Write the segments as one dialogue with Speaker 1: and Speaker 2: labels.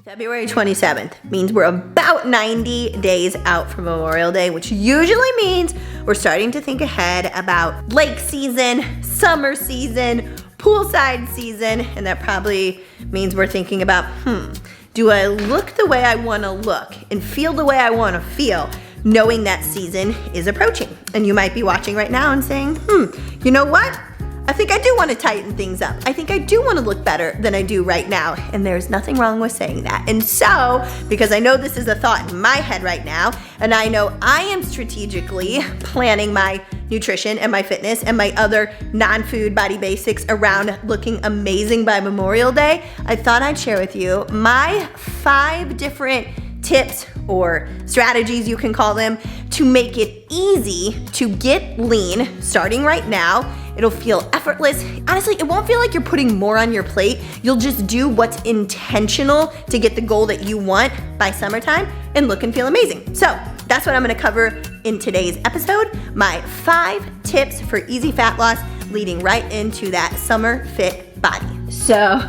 Speaker 1: February 27th means we're about 90 days out from Memorial Day, which usually means we're starting to think ahead about lake season, summer season, poolside season, and that probably means we're thinking about, do I look the way I wanna look and feel the way I wanna feel, knowing that season is approaching? And you might be watching right now and saying, you know what? I think I do want to tighten things up. I think I do want to look better than I do right now. And there's nothing wrong with saying that. And so, because I know this is a thought in my head right now, and I know I am strategically planning my nutrition and my fitness and my other non-food body basics around looking amazing by Memorial Day, I thought I'd share with you my 5 different tips or strategies, you can call them, to make it easy to get lean starting right now. It'll feel effortless. Honestly, it won't feel like you're putting more on your plate. You'll just do what's intentional to get the goal that you want by summertime and look and feel amazing. So that's what I'm gonna cover in today's episode, my 5 tips for easy fat loss leading right into that summer fit body.
Speaker 2: So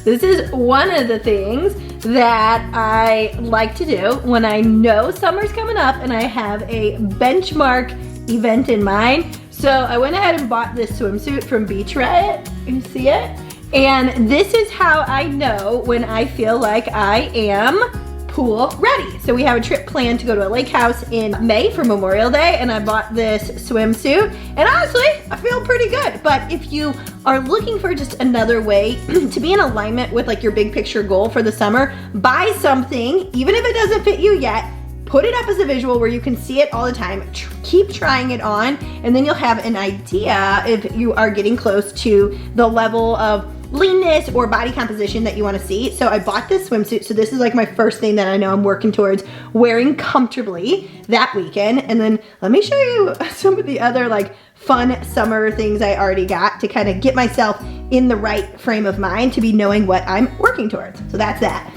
Speaker 2: this is one of the things that I like to do when I know summer's coming up and I have a benchmark event in mind. So I went ahead and bought this swimsuit from Beach Riot. You see it? And this is how I know when I feel like I am pool ready. So we have a trip planned to go to a lake house in May for Memorial Day, and I bought this swimsuit. And honestly, I feel pretty good. But if you are looking for just another way to be in alignment with like your big picture goal for the summer, buy something, even if it doesn't fit you yet, put it up as a visual where you can see it all the time. Keep trying it on, and then you'll have an idea if you are getting close to the level of leanness or body composition that you want to see. So I bought this swimsuit. So this is like my first thing that I know I'm working towards wearing comfortably that weekend. And then let me show you some of the other like fun summer things I already got to kind of get myself in the right frame of mind to be knowing what I'm working towards. So that's that.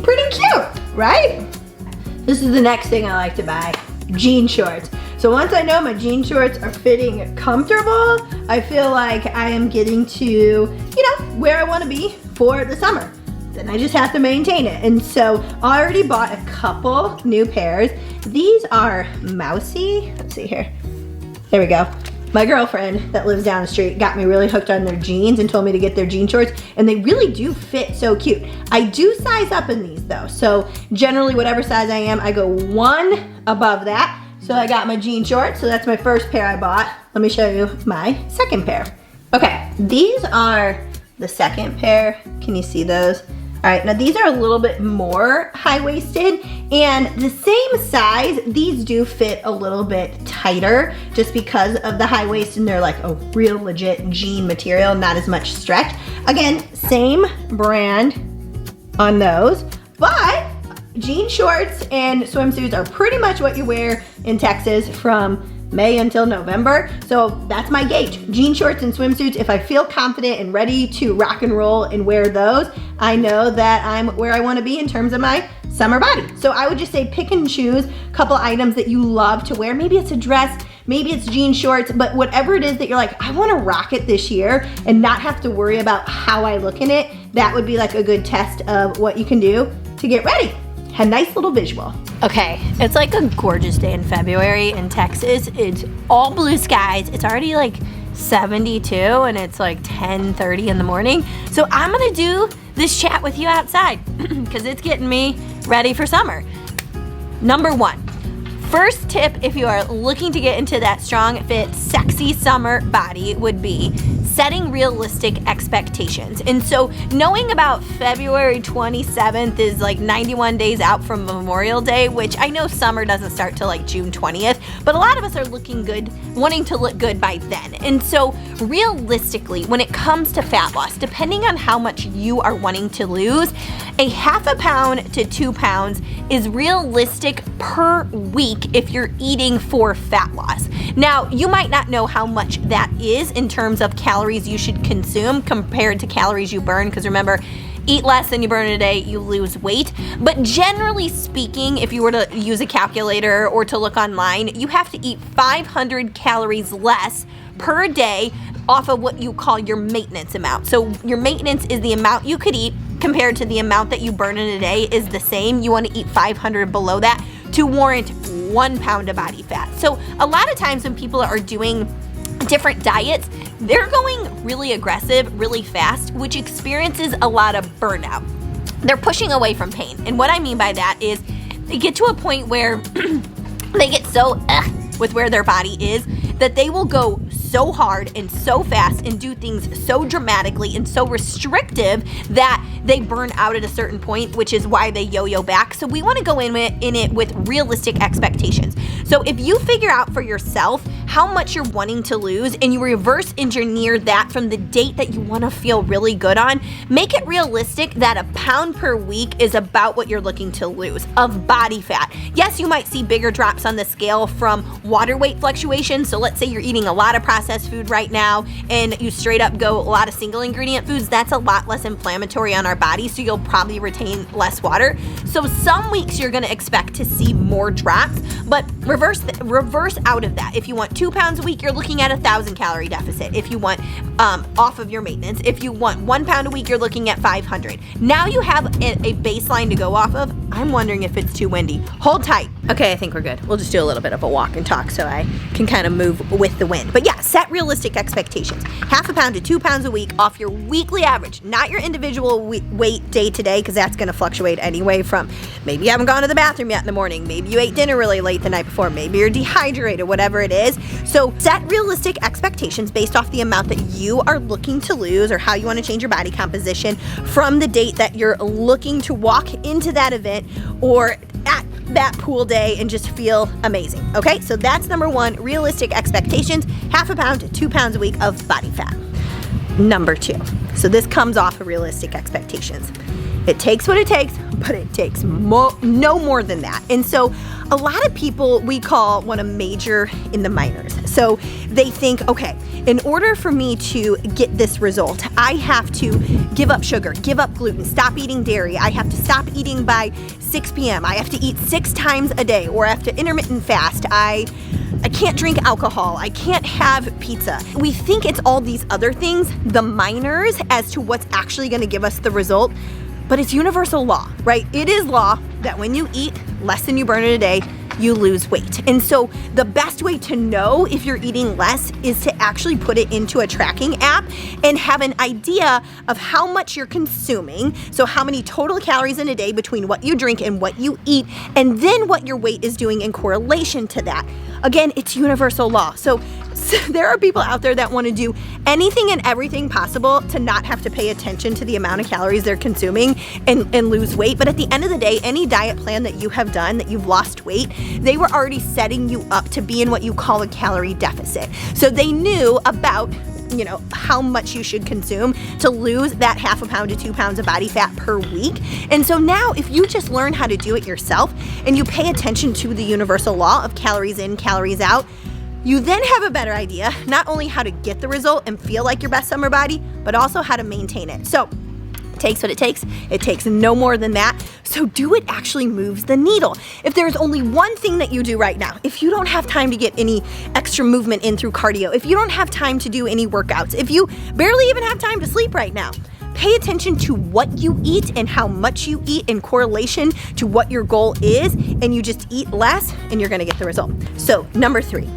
Speaker 2: Pretty cute, right? This is the next thing I like to buy, jean shorts. So once I know my jean shorts are fitting comfortable, I feel like I am getting to, where I wanna be for the summer. Then I just have to maintain it. And so I already bought a couple new pairs. These are mousy, let's see here. There we go. My girlfriend that lives down the street got me really hooked on their jeans and told me to get their jean shorts, and they really do fit so cute. I do size up in these though, so generally whatever size I am, I go 1 above that. So I got my jean shorts, so that's my first pair I bought. Let me show you my second pair. Okay, these are the second pair. Can you see those? All right, now these are a little bit more high-waisted, and the same size, these do fit a little bit tighter just because of the high waist, and they're like a real legit jean material, not as much stretch. Again, same brand on those, but jean shorts and swimsuits are pretty much what you wear in Texas from May until November. So that's my gauge. Jean shorts and swimsuits. If I feel confident and ready to rock and roll and wear those, I know that I'm where I want to be in terms of my summer body. So I would just say pick and choose a couple items that you love to wear. Maybe it's a dress, maybe it's jean shorts, but whatever it is that you're like, I want to rock it this year and not have to worry about how I look in it, that would be like a good test of what you can do to get ready. A nice little visual.
Speaker 1: Okay, it's like a gorgeous day in February in Texas. It's all blue skies. It's already like 72 and it's like 10:30 in the morning. So I'm gonna do this chat with you outside because it's getting me ready for summer. Number 1, first tip if you are looking to get into that strong, fit, sexy summer body would be setting realistic expectations. And so knowing about February 27th is like 91 days out from Memorial Day, which I know summer doesn't start till like June 20th, but a lot of us are looking good, wanting to look good by then. And so realistically, when it comes to fat loss, depending on how much you are wanting to lose, a 1/2 pound to 2 pounds is realistic per week if you're eating for fat loss. Now, you might not know how much that is in terms of calories you should consume compared to calories you burn, because remember, eat less than you burn in a day, you lose weight. But generally speaking, if you were to use a calculator or to look online, you have to eat 500 calories less per day off of what you call your maintenance amount. So your maintenance is the amount you could eat compared to the amount that you burn in a day is the same. You want to eat 500 below that to warrant 1 pound of body fat. So a lot of times when people are doing different diets, they're going really aggressive, really fast, which experiences a lot of burnout. They're pushing away from pain. And what I mean by that is they get to a point where they get so with where their body is that they will go so hard and so fast and do things so dramatically and so restrictive that they burn out at a certain point, which is why they yo-yo back. So we want to go in it with realistic expectations. So if you figure out for yourself how much you're wanting to lose and you reverse engineer that from the date that you want to feel really good on, make it realistic that a pound per week is about what you're looking to lose of body fat. Yes, you might see bigger drops on the scale from water weight fluctuations. So let's say you're eating a lot of processed food right now and you straight up go a lot of single ingredient foods. That's a lot less inflammatory on our body, so you'll probably retain less water. So some weeks you're going to expect to see more drops, but reverse out of that. If you want 2 pounds a week, you're looking at 1,000 calorie deficit. If you want off of your maintenance, if you want 1 pound a week, you're looking at 500. Now you have a baseline to go off of. I'm wondering if it's too windy. Hold tight. Okay, I think we're good. We'll just do a little bit of a walk and talk so I can kind of move with the wind. But yeah, set realistic expectations. 1/2 pound to 2 pounds a week off your weekly average, not your individual weight day to day, because that's going to fluctuate anyway from maybe you haven't gone to the bathroom yet in the morning, maybe you ate dinner really late the night before, maybe you're dehydrated, whatever it is. So set realistic expectations based off the amount that you are looking to lose or how you want to change your body composition from the date that you're looking to walk into that event or at that pool day and just feel amazing. Okay, so that's number 1, realistic expectations, 1/2 pound to 2 pounds a week of body fat. Number 2, so this comes off of realistic expectations. It takes what it takes, but it takes no more than that. And so a lot of people we want to major in the minors. So they think, okay, in order for me to get this result, I have to give up sugar, give up gluten, stop eating dairy. I have to stop eating by 6 p.m. I have to eat 6 times a day, or I have to intermittent fast. I can't drink alcohol. I can't have pizza. We think it's all these other things, the minors, as to what's actually going to give us the result. But it's universal law, right? It is law that when you eat less than you burn in a day, you lose weight. And so the best way to know if you're eating less is to actually put it into a tracking app and have an idea of how much you're consuming. So how many total calories in a day between what you drink and what you eat, and then what your weight is doing in correlation to that. Again, it's universal law. So there are people out there that want to do anything and everything possible to not have to pay attention to the amount of calories they're consuming and lose weight. But at the end of the day, any diet plan that you have done that you've lost weight, they were already setting you up to be in what you call a calorie deficit. So they knew about how much you should consume to lose that 1/2 pound to 2 pounds of body fat per week. And so now if you just learn how to do it yourself and you pay attention to the universal law of calories in, calories out, you then have a better idea, not only how to get the result and feel like your best summer body, but also how to maintain it. So it takes what it takes. It takes no more than that. So do it actually moves the needle. If there's only one thing that you do right now, if you don't have time to get any extra movement in through cardio, if you don't have time to do any workouts, if you barely even have time to sleep right now, pay attention to what you eat and how much you eat in correlation to what your goal is, and you just eat less and you're gonna get the result. So number 3,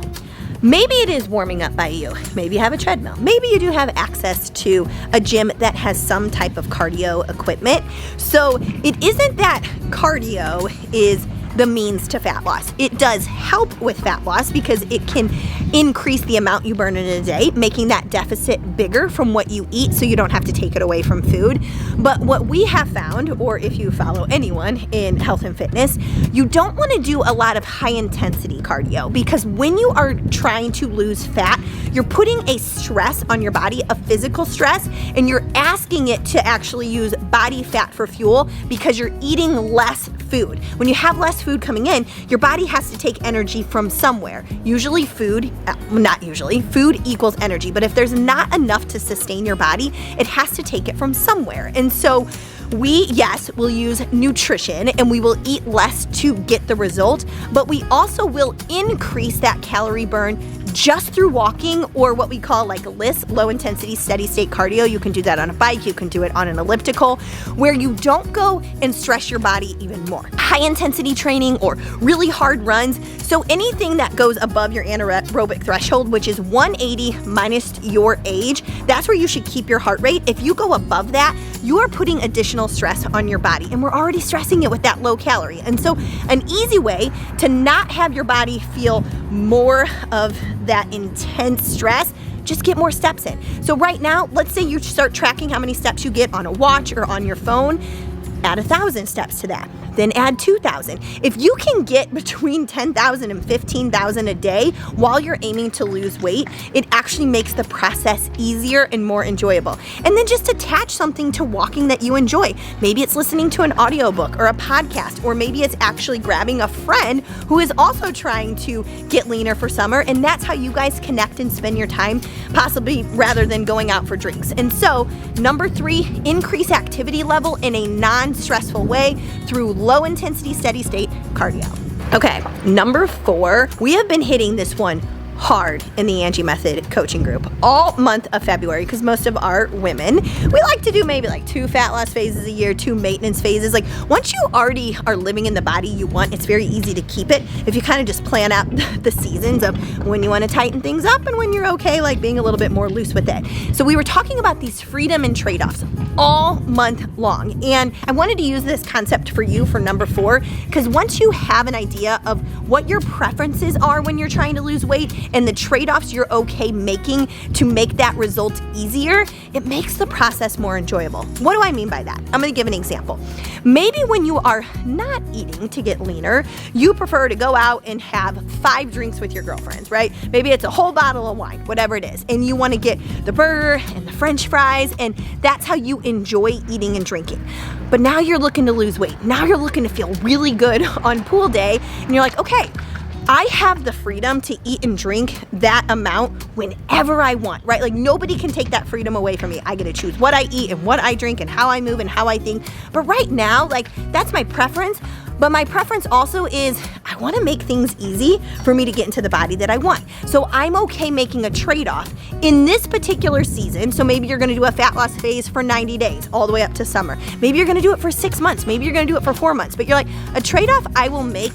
Speaker 1: maybe it is warming up by you. Maybe you have a treadmill. Maybe you do have access to a gym that has some type of cardio equipment. So it isn't that cardio is the means to fat loss. It does help with fat loss because it can increase the amount you burn in a day, making that deficit bigger from what you eat so you don't have to take it away from food. But what we have found, or if you follow anyone in health and fitness, you don't want to do a lot of high intensity cardio, because when you are trying to lose fat, you're putting a stress on your body, a physical stress, and you're asking it to actually use body fat for fuel because you're eating less food. When you have less food coming in, your body has to take energy from somewhere. Usually food, not usually, food equals energy, but if there's not enough to sustain your body, it has to take it from somewhere. And so we, yes, will use nutrition and we will eat less to get the result, but we also will increase that calorie burn just through walking, or what we call like LISS, low intensity steady state cardio. You can do that on a bike, you can do it on an elliptical, where you don't go and stress your body even more. High intensity training or really hard runs, so anything that goes above your anaerobic threshold, which is 180 minus your age, that's where you should keep your heart rate. If you go above that, you are putting additional stress on your body, and we're already stressing it with that low calorie. And so an easy way to not have your body feel more of that intense stress, just get more steps in. So right now, let's say you start tracking how many steps you get on a watch or on your phone, add 1,000 steps to that. Then add 2,000. If you can get between 10,000 and 15,000 a day while you're aiming to lose weight, it actually makes the process easier and more enjoyable. And then just attach something to walking that you enjoy. Maybe it's listening to an audiobook or a podcast, or maybe it's actually grabbing a friend who is also trying to get leaner for summer, and that's how you guys connect and spend your time, possibly rather than going out for drinks. And so, number 3, increase activity level in a non-stressful way through low intensity steady state cardio. Okay, number 4, we have been hitting this one hard in the Angie Method coaching group all month of February, because most of our women, we like to do maybe like 2 fat loss phases a year, 2 maintenance phases. Like once you already are living in the body you want, it's very easy to keep it if you kind of just plan out the seasons of when you want to tighten things up and when you're okay like being a little bit more loose with it. So we were talking about these freedom and trade-offs all month long, and I wanted to use this concept for you for number 4, because once you have an idea of what your preferences are when you're trying to lose weight and the trade-offs you're okay making to make that result easier, it makes the process more enjoyable. What do I mean by that? I'm gonna give an example. Maybe when you are not eating to get leaner, you prefer to go out and have 5 drinks with your girlfriends, right? Maybe it's a whole bottle of wine, whatever it is, and you wanna get the burger and the French fries, and that's how you enjoy eating and drinking. But now you're looking to lose weight. Now you're looking to feel really good on pool day, and you're like, okay, I have the freedom to eat and drink that amount whenever I want, right? Like nobody can take that freedom away from me. I get to choose what I eat and what I drink and how I move and how I think. But right now, like that's my preference. But my preference also is I want to make things easy for me to get into the body that I want. So I'm okay making a trade-off in this particular season. So maybe you're going to do a fat loss phase for 90 days all the way up to summer. Maybe you're going to do it for 6 months. Maybe you're going to do it for 4 months. But you're like, a trade-off I will make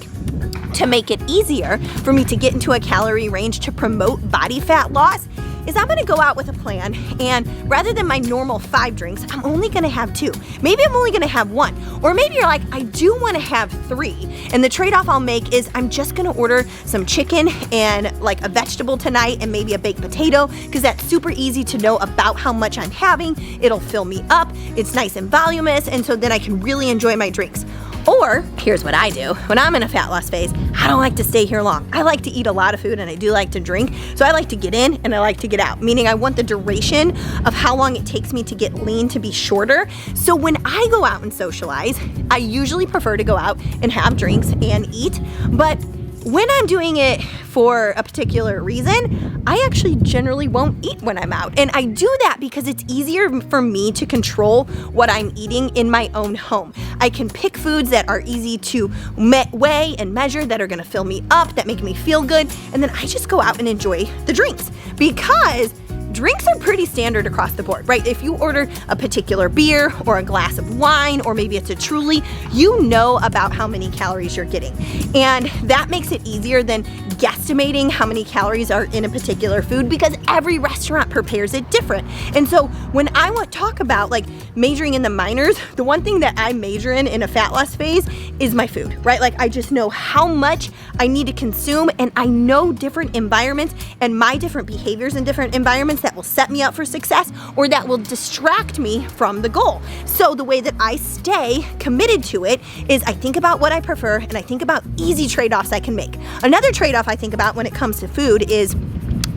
Speaker 1: to make it easier for me to get into a calorie range to promote body fat loss is I'm gonna go out with a plan, and rather than my normal 5 drinks, I'm only gonna have 2. Maybe I'm only gonna have 1. Or maybe you're like, I do wanna have 3. And the trade-off I'll make is I'm just gonna order some chicken and like a vegetable tonight and maybe a baked potato, because that's super easy to know about how much I'm having. It'll fill me up, it's nice and voluminous, and so then I can really enjoy my drinks. Or, here's what I do. When I'm in a fat loss phase, I don't like to stay here long. I like to eat a lot of food and I do like to drink. So I like to get in and I like to get out, meaning I want the duration of how long it takes me to get lean to be shorter. So when I go out and socialize, I usually prefer to go out and have drinks and eat. But when I'm doing it for a particular reason, I actually generally won't eat when I'm out. And I do that because it's easier for me to control what I'm eating in my own home. I can pick foods that are easy to weigh and measure, that are gonna fill me up, that make me feel good, and then I just go out and enjoy the drinks. Because drinks are pretty standard across the board, right? If you order a particular beer or a glass of wine, or maybe it's a Truly, you know about how many calories you're getting. And that makes it easier than guesstimating how many calories are in a particular food, because every restaurant prepares it different. And so when I want to talk about like majoring in the minors, the one thing that I major in a fat loss phase is my food, right? Like I just know how much I need to consume, and I know different environments and my different behaviors in different environments that will set me up for success or that will distract me from the goal. So the way that I stay committed to it is I think about what I prefer and I think about easy trade-offs I can make. Another trade-off I think about when it comes to food is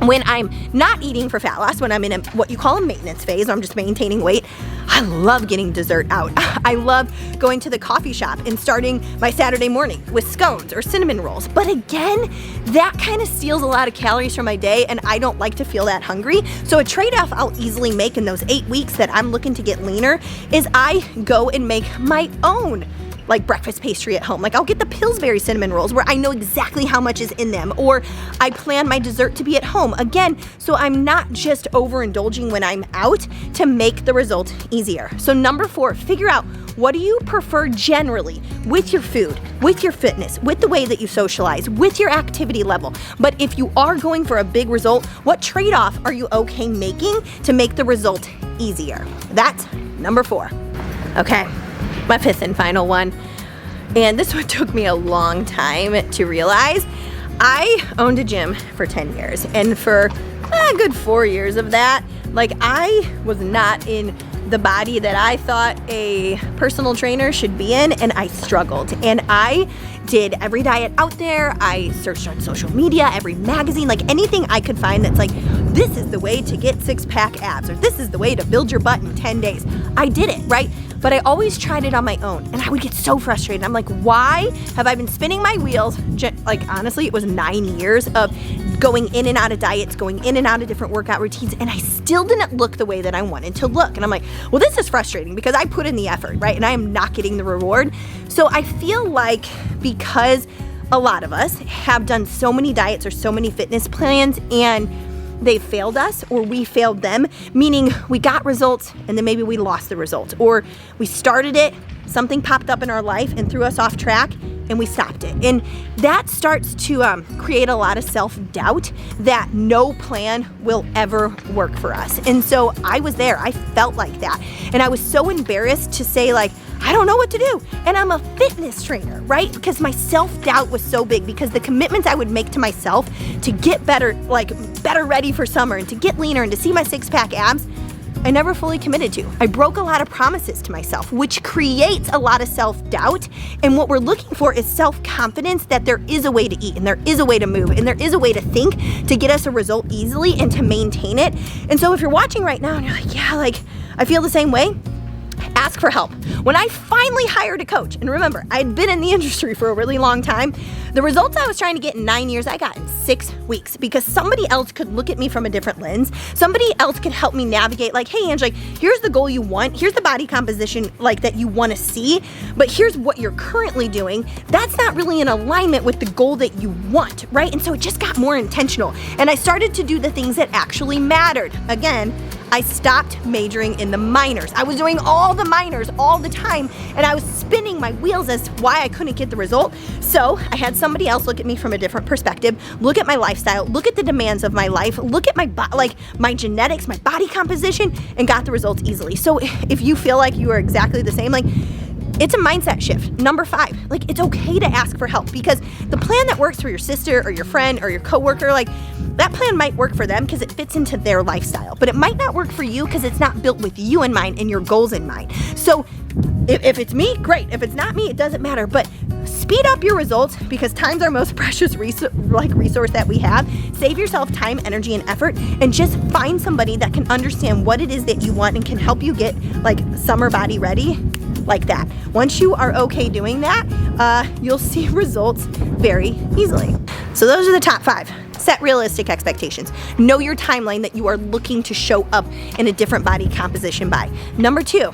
Speaker 1: When I'm not eating for fat loss, when I'm in what you call a maintenance phase, I'm just maintaining weight, I love getting dessert out. I love going to the coffee shop and starting my Saturday morning with scones or cinnamon rolls. But again, that kind of steals a lot of calories from my day, and I don't like to feel that hungry. So a trade-off I'll easily make in those 8 weeks that I'm looking to get leaner is I go and make my own like breakfast pastry at home. Like I'll get the Pillsbury cinnamon rolls where I know exactly how much is in them, or I plan my dessert to be at home. Again, so I'm not just overindulging when I'm out to make the result easier. So number 4, figure out what do you prefer generally with your food, with your fitness, with the way that you socialize, with your activity level. But if you are going for a big result, what trade-off are you okay making to make the result easier? That's number 4. Okay. My 5th and final one, and this one took me a long time to realize. I owned a gym for 10 years, and for a good 4 years of that, like I was not in the body that I thought a personal trainer should be in, and I struggled. And I did every diet out there. I searched on social media, every magazine, like anything I could find that's like, this is the way to get 6-pack abs, or this is the way to build your butt in 10 days. I did it, right? But I always tried it on my own, and I would get so frustrated. I'm like, why have I been spinning my wheels? Like, honestly, it was 9 years of going in and out of diets, going in and out of different workout routines, and I still didn't look the way that I wanted to look. And I'm like, well, this is frustrating because I put in the effort, right? And I am not getting the reward. So I feel like because a lot of us have done so many diets or so many fitness plans and they failed us, or we failed them, meaning we got results and then maybe we lost the results, or we started it, something popped up in our life and threw us off track and we stopped it. And that starts to create a lot of self-doubt that no plan will ever work for us. And so I was there, I felt like that. And I was so embarrassed to say like, I don't know what to do. And I'm a fitness trainer, right? Because my self-doubt was so big, because the commitments I would make to myself to get better, like better ready for summer and to get leaner and to see my 6-pack abs, I never fully committed to. I broke a lot of promises to myself, which creates a lot of self-doubt. And what we're looking for is self-confidence that there is a way to eat and there is a way to move and there is a way to think to get us a result easily and to maintain it. And so if you're watching right now and you're like, yeah, like I feel the same way, ask for help. When I finally hired a coach, and remember, I'd been in the industry for a really long time, the results I was trying to get in 9 years, I got in 6 weeks, because somebody else could look at me from a different lens. Somebody else could help me navigate, like, hey, Ange, like, here's the goal you want. Here's the body composition, like, that you want to see, but here's what you're currently doing. That's not really in alignment with the goal that you want, right? And so it just got more intentional, and I started to do the things that actually mattered. Again, I stopped majoring in the minors. I was doing all the minors all the time, and I was spinning my wheels as to why I couldn't get the result. So I had somebody else look at me from a different perspective, look at my lifestyle, look at the demands of my life, look at my genetics, my body composition, and got the results easily. So if you feel like you are exactly the same, like, it's a mindset shift. Number 5, like, it's okay to ask for help, because the plan that works for your sister or your friend or your coworker, like, that plan might work for them because it fits into their lifestyle, but it might not work for you because it's not built with you in mind and your goals in mind. So if it's me, great. If it's not me, it doesn't matter, but speed up your results, because time's our most precious resource that we have. Save yourself time, energy, and effort, and just find somebody that can understand what it is that you want and can help you get like summer body ready like that. Once you are okay doing that, you'll see results very easily. So those are the top 5. Set realistic expectations. Know your timeline that you are looking to show up in a different body composition by. Number 2,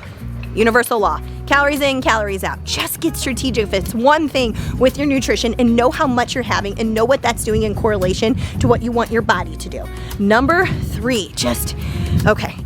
Speaker 1: universal law. Calories in, calories out. Just get strategic if it's one thing with your nutrition, and know how much you're having and know what that's doing in correlation to what you want your body to do. Number 3,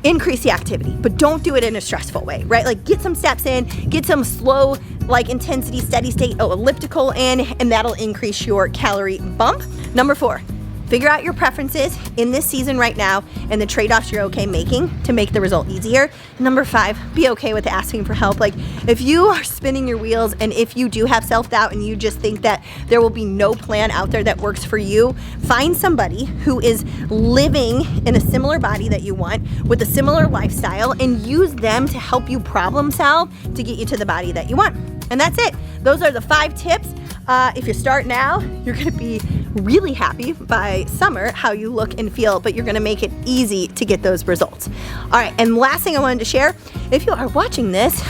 Speaker 1: increase the activity, but don't do it in a stressful way, right? Like, get some steps in, get some slow, like, intensity, steady state, elliptical in, and that'll increase your calorie bump. Number 4, figure out your preferences in this season right now and the trade-offs you're okay making to make the result easier. Number 5, be okay with asking for help. Like, if you are spinning your wheels and if you do have self-doubt and you just think that there will be no plan out there that works for you, find somebody who is living in a similar body that you want with a similar lifestyle and use them to help you problem solve to get you to the body that you want. And that's it. Those are the 5 tips. If you start now, you're gonna be really happy by summer how you look and feel, but you're gonna make it easy to get those results. All right, and last thing I wanted to share, if you are watching this,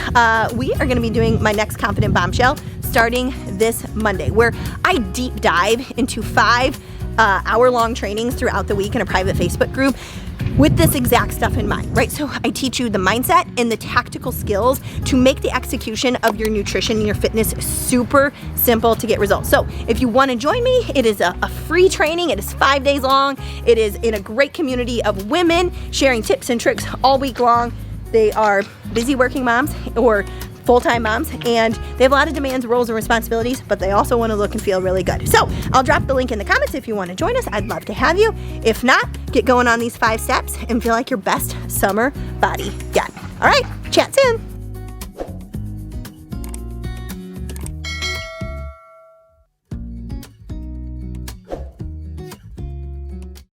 Speaker 1: we are gonna be doing my next Confident Bombshell starting this Monday, where I deep dive into 5 hour-long trainings throughout the week in a private Facebook group with this exact stuff in mind, right? So I teach you the mindset and the tactical skills to make the execution of your nutrition and your fitness super simple to get results. So if you want to join me, it is a free training. It is 5 days long. It is in a great community of women sharing tips and tricks all week long. They are busy working moms or full-time moms, and they have a lot of demands, roles, and responsibilities, but they also want to look and feel really good. So I'll drop the link in the comments if you want to join us. I'd love to have you. If not, get going on these 5 steps and feel like your best summer body yet. All right, chat soon.